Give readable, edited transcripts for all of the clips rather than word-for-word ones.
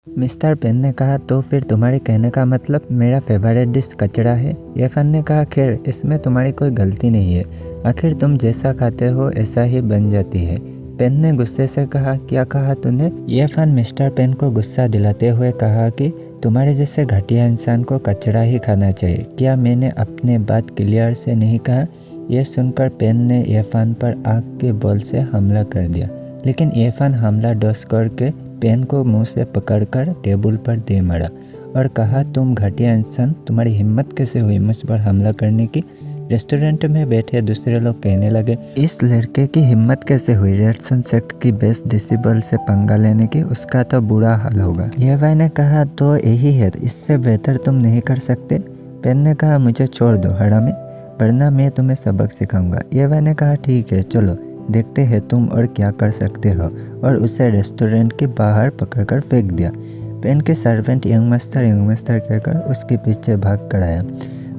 Mister pen ने कहा, तो फिर तुम्हारे कहने का मतलब मेरा फेवरेट डिश कचड़ा है? इरफान ने कहा, खैर इसमें तुम्हारी कोई गलती नहीं है, आखिर तुम जैसा खाते हो ऐसा ही बन जाती है। पेन ने गुस्से से कहा, क्या कहा तूने? इरफान मिस्टर पेन को गुस्सा दिलाते हुए कहा कि तुम्हारे जैसे घटिया इंसान को कचड़ा ही खाना चाहिए। क्या मैंने अपने बात क्लियर से नहीं कहा? यह सुनकर पेन ने इरफान पर आग के बॉल से हमला कर दिया, लेकिन इरफान हमला डॉस करके पेन को मुंह से पकड़कर टेबल पर दे मारा और कहा, तुम घटिया इंसान, तुम्हारी हिम्मत कैसे हुई मुझ पर हमला करने की? रेस्टोरेंट में बैठे दूसरे लोग कहने लगे, इस लड़के की हिम्मत कैसे हुई रेड सनसेट की बेस्ट डिसेबल से पंगा लेने की? उसका तो बुरा हाल होगा। ये भाई ने कहा, तो यही है, इससे बेहतर तुम नहीं कर सकते? पेन ने कहा, मुझे छोड़ दो हरामी, वरना मैं तुम्हें सबक सिखाऊंगा। ये भाई ने कहा, ठीक है चलो देखते हैं तुम और क्या कर सकते हो, और उसे रेस्टोरेंट के बाहर पकड़कर फेंक दिया। पेन के सर्वेंट यंग मास्टर कहकर उसके पीछे भाग कर आया।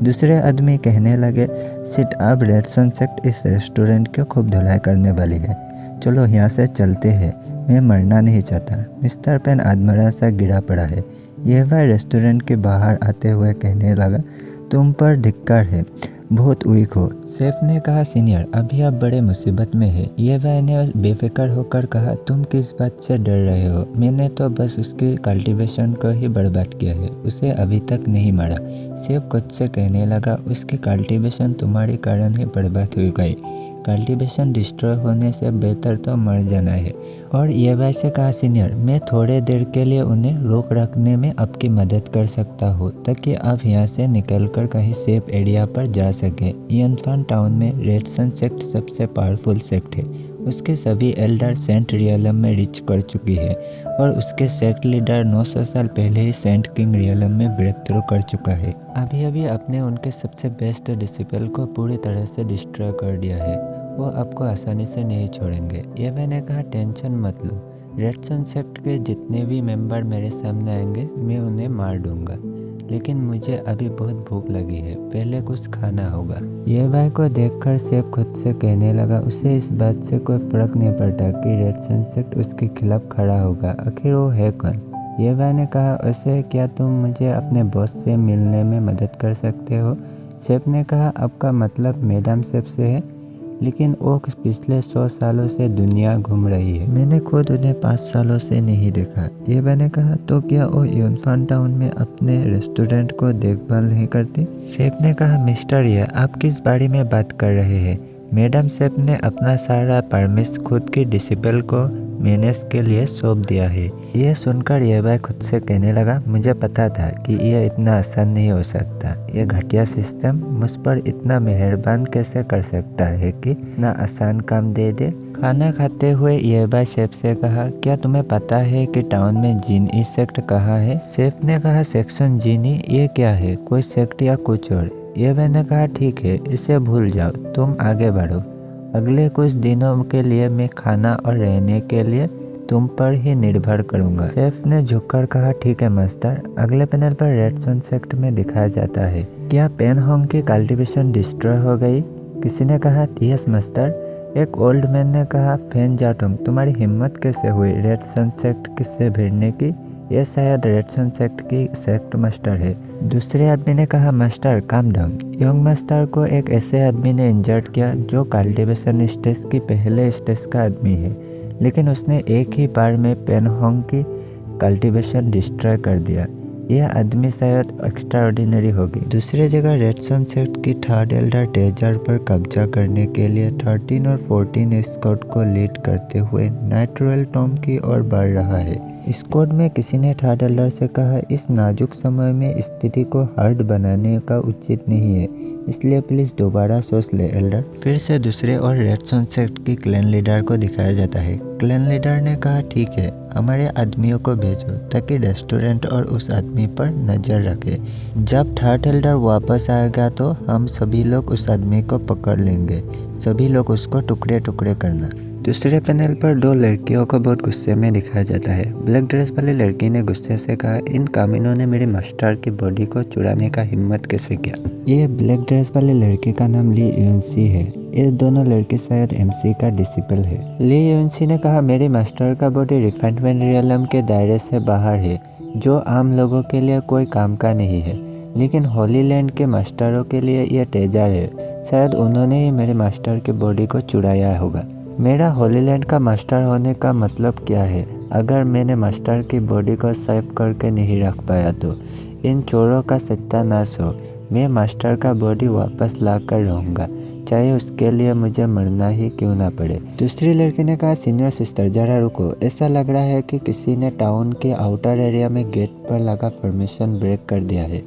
दूसरे आदमी कहने लगे, सिट अब रेड सनसेट इस रेस्टोरेंट की खूब धुलाई करने वाली है, चलो यहाँ से चलते हैं, मैं मरना नहीं चाहता। मिस्टर पेन आदमरा सा गिरा पड़ा है। यह वह रेस्टोरेंट के बाहर आते हुए कहने लगा, तुम पर धिक्कार है, बहुत वीक हो। शेफ ने कहा, सीनियर अभी आप बड़े मुसीबत में है। ये भाई ने बेफिक्र होकर कहा, तुम किस बात से डर रहे हो? मैंने तो बस उसकी कल्टीवेशन को ही बर्बाद किया है, उसे अभी तक नहीं मारा। शेफ खुद से कहने लगा, उसकी कल्टीवेशन तुम्हारे कारण ही बर्बाद हो गई, कल्टीवेशन डिस्ट्रॉय होने से बेहतर तो मर जाना है। और ये भाई से कहा, सीनियर मैं थोड़े देर के लिए उन्हें रोक रखने में आपकी मदद कर सकता हूँ, ताकि आप यहाँ से निकलकर कहीं सेफ एरिया पर जा सके। इरफान टाउन में रेड सन सेक्ट सबसे पावरफुल सेक्ट है, उसके सभी एल्डर सेंट रियलम में रिच कर चुकी है, और उसके सेक्ट लीडर 900 साल पहले ही सेंट किंग रियलम में ब्रेक थ्रू कर चुका है। अभी अभी आपने उनके सबसे बेस्ट डिसिपल को पूरी तरह से डिस्ट्रॉय कर दिया है, वो आपको आसानी से नहीं छोड़ेंगे। ये मैंने कहा, टेंशन मत लो, रेड सन सेक्ट के जितने भी मेंबर मेरे सामने आएंगे मैं उन्हें मार दूंगा, लेकिन मुझे अभी बहुत भूख लगी है, पहले कुछ खाना होगा। ये भाई को देखकर शेफ खुद से कहने लगा, उसे इस बात से कोई फर्क नहीं पड़ता कि रेड सन सेक्ट उसके खिलाफ खड़ा होगा, आखिर वो है कौन? ये भाई ने कहा, वैसे क्या तुम मुझे अपने बॉस से मिलने में मदद कर सकते हो? शेफ ने कहा, आपका मतलब मैडम शेफ से है, लेकिन वो पिछले 100 सालों से दुनिया घूम रही है, मैंने खुद उन्हें 5 सालों से नहीं देखा। ये मैंने कहा, तो क्या वो इरफान टाउन में अपने रेस्टोरेंट को देखभाल नहीं करती? शेफ ने कहा, मिस्टर ये आप किस बारे में बात कर रहे हैं? मैडम शेफ ने अपना सारा परमिश खुद की डिसिबल को मैनेज के लिए सौंप दिया है। यह सुनकर ये भाई खुद से कहने लगा, मुझे पता था कि यह इतना आसान नहीं हो सकता, यह घटिया सिस्टम मुझ पर इतना मेहरबान कैसे कर सकता है कि इतना आसान काम दे दे। खाना खाते हुए ये भाई शेफ से कहा, क्या तुम्हें पता है कि टाउन में जीनी सेक्ट कहाँ है? शेफ ने कहा, सेक्शन जीनी, ये क्या है, कोई सेक्ट या कुछ और? ये मैंने कहा, ठीक है इसे भूल जाओ, तुम आगे बढ़ो, अगले कुछ दिनों के लिए मैं खाना और रहने के लिए तुम पर ही निर्भर करूंगा। शेफ ने झुककर कहा, ठीक है मास्टर। अगले पैनल पर रेड सन सेक्ट में दिखाया जाता है, क्या पेन होंग की कल्टीवेशन डिस्ट्रॉय हो गई? किसी ने कहा, यस मास्टर। एक ओल्ड मैन ने कहा, फैन जाटोंग, तुम्हारी हिम्मत कैसे हुई रेड सन सेक्ट से भिड़ने की? यह शायद रेड सन सेक्ट की सेक्ट मास्टर है। दूसरे आदमी ने कहा, master calm down. Young master को एक ऐसे आदमी ने इंजर्ड किया जो कल्टीवेशन स्टेज की पहले स्टेज का आदमी है, लेकिन उसने एक ही बार में पेन होंग की कल्टीवेशन डिस्ट्रॉय कर दिया। यह आदमी शायद एक्स्ट्राऑर्डिनरी होगी। दूसरी जगह रेड सन सेक्ट की थर्ड एल्डर टेजर पर कब्जा करने के लिए 13 और 14 स्कॉट को लीड करते हुए नेचुरल टॉम की ओर बढ़ रहा है। स्क्वाड में किसी ने थर्ड एल्डर से कहा, इस नाजुक समय में स्थिति को हार्ड बनाने का उचित नहीं है, इसलिए प्लीज दोबारा सोच ले एल्डर। फिर से दूसरे और रेड सन सेक्ट की क्लैन लीडर को दिखाया जाता है। क्लैन लीडर ने कहा, ठीक है हमारे आदमियों को भेजो ताकि रेस्टोरेंट और उस आदमी पर नजर रखे। जब थर्ड एल्डर वापस आएगा तो हम सभी लोग उस आदमी को पकड़ लेंगे, सभी लोग उसको टुकड़े टुकड़े करना। दूसरे पैनल पर दो लड़कियों को बहुत गुस्से में दिखाया जाता है। ब्लैक ड्रेस वाली लड़की ने गुस्से से कहा, इन कामिनों ने मेरे मास्टर की बॉडी को चुराने का हिम्मत कैसे किया। ये ब्लैक ड्रेस वाली लड़की का नाम ली यूनसी है। ये दोनों लड़के शायद एमसी का डिसिपल है। ली यूनसी ने कहा, मेरे मास्टर का बॉडी रिफाइनमेंट रियलम के दायरे से बाहर है, जो आम लोगों के लिए कोई काम का नहीं है, लेकिन होली लैंड के मास्टरों के लिए यह ट्रेजर है। शायद उन्होंने ही मेरे मास्टर की बॉडी को चुराया होगा। मेरा होली लैंड का मास्टर होने का मतलब क्या है? अगर मैंने मास्टर की बॉडी को सेव करके नहीं रख पाया तो इन चोरों का सत्यानाश हो। मैं मास्टर का बॉडी वापस ला कर रहूँगा, चाहे उसके लिए मुझे मरना ही क्यों ना पड़े। दूसरी लड़की ने कहा, सीनियर सिस्टर जरा रुको, ऐसा लग रहा है कि किसी ने टाउन के आउटर एरिया में गेट पर लगा फॉर्मेशन ब्रेक कर दिया है।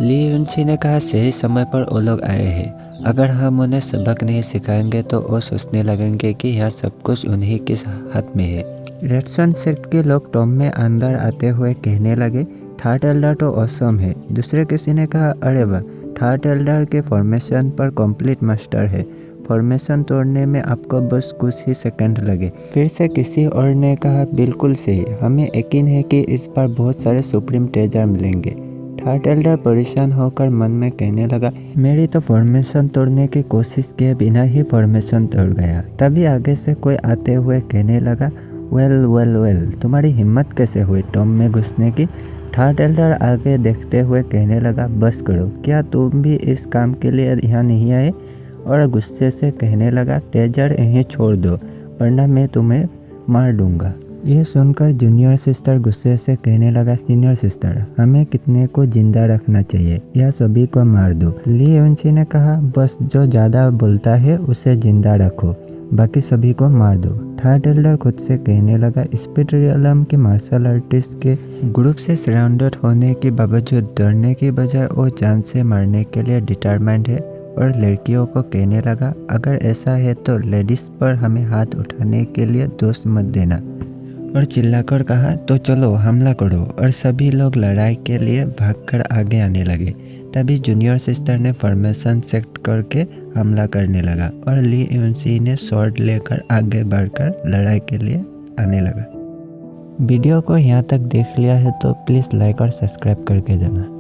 ली यूनसी ने कहा, सही समय पर वो लोग आए हैं। अगर हम उन्हें सबक नहीं सिखाएंगे तो वो सोचने लगेंगे कि यहाँ सब कुछ उन्हीं के हाथ में है। रेडसन सेक्ट के लोग टॉम में अंदर आते हुए कहने लगे, थर्ड एल्डर तो ऑसम है। दूसरे किसी ने कहा, अरे वाह, थर्ड एल्डर के फॉर्मेशन पर कंप्लीट मास्टर है। फॉर्मेशन तोड़ने में आपको बस कुछ ही सेकंड लगे। फिर से किसी और ने कहा, बिल्कुल सही, हमें यकीन है कि इस बार बहुत सारे सुप्रीम ट्रेजर मिलेंगे। थर्ड एल्डर परेशान होकर मन में कहने लगा, मेरी तो फॉर्मेशन तोड़ने की कोशिश किए बिना ही फॉर्मेशन तोड़ गया। तभी आगे से कोई आते हुए कहने लगा, वेल वेल वेल, तुम्हारी हिम्मत कैसे हुई टॉम में घुसने की। थर्ड एल्डर आगे देखते हुए कहने लगा, बस करो, क्या तुम भी इस काम के लिए यहाँ नहीं आए? और गुस्से से कहने लगा, ट्रेजर यहीं छोड़ दो, वरना मैं तुम्हें मार दूंगा। यह सुनकर जूनियर सिस्टर गुस्से से कहने लगा, सीनियर सिस्टर, हमें कितने को जिंदा रखना चाहिए या सभी को मार दो। ली यूनसी ने कहा, बस जो ज़्यादा बोलता है उसे जिंदा रखो, बाकी सभी को मार दो। थर्ड एल्डर खुद से कहने लगा, स्पिरिट रियलम के मार्शल आर्टिस्ट के ग्रुप से सराउंडेड होने के बावजूद डरने की बजाय वो जान से मारने के लिए डिटरमाइंड है। और लड़कियों को कहने लगा, अगर ऐसा है तो लेडीज पर हमें हाथ उठाने के लिए दोष मत देना। और चिल्लाकर कहा, तो चलो हमला करो। और सभी लोग लड़ाई के लिए भागकर आगे आने लगे। तभी जूनियर सिस्टर ने फॉर्मेशन सेट करके हमला करने लगा और ली यूनसी ने स्वॉर्ड लेकर आगे बढ़कर लड़ाई के लिए आने लगा। वीडियो को यहाँ तक देख लिया है तो प्लीज़ लाइक और सब्सक्राइब करके जाना।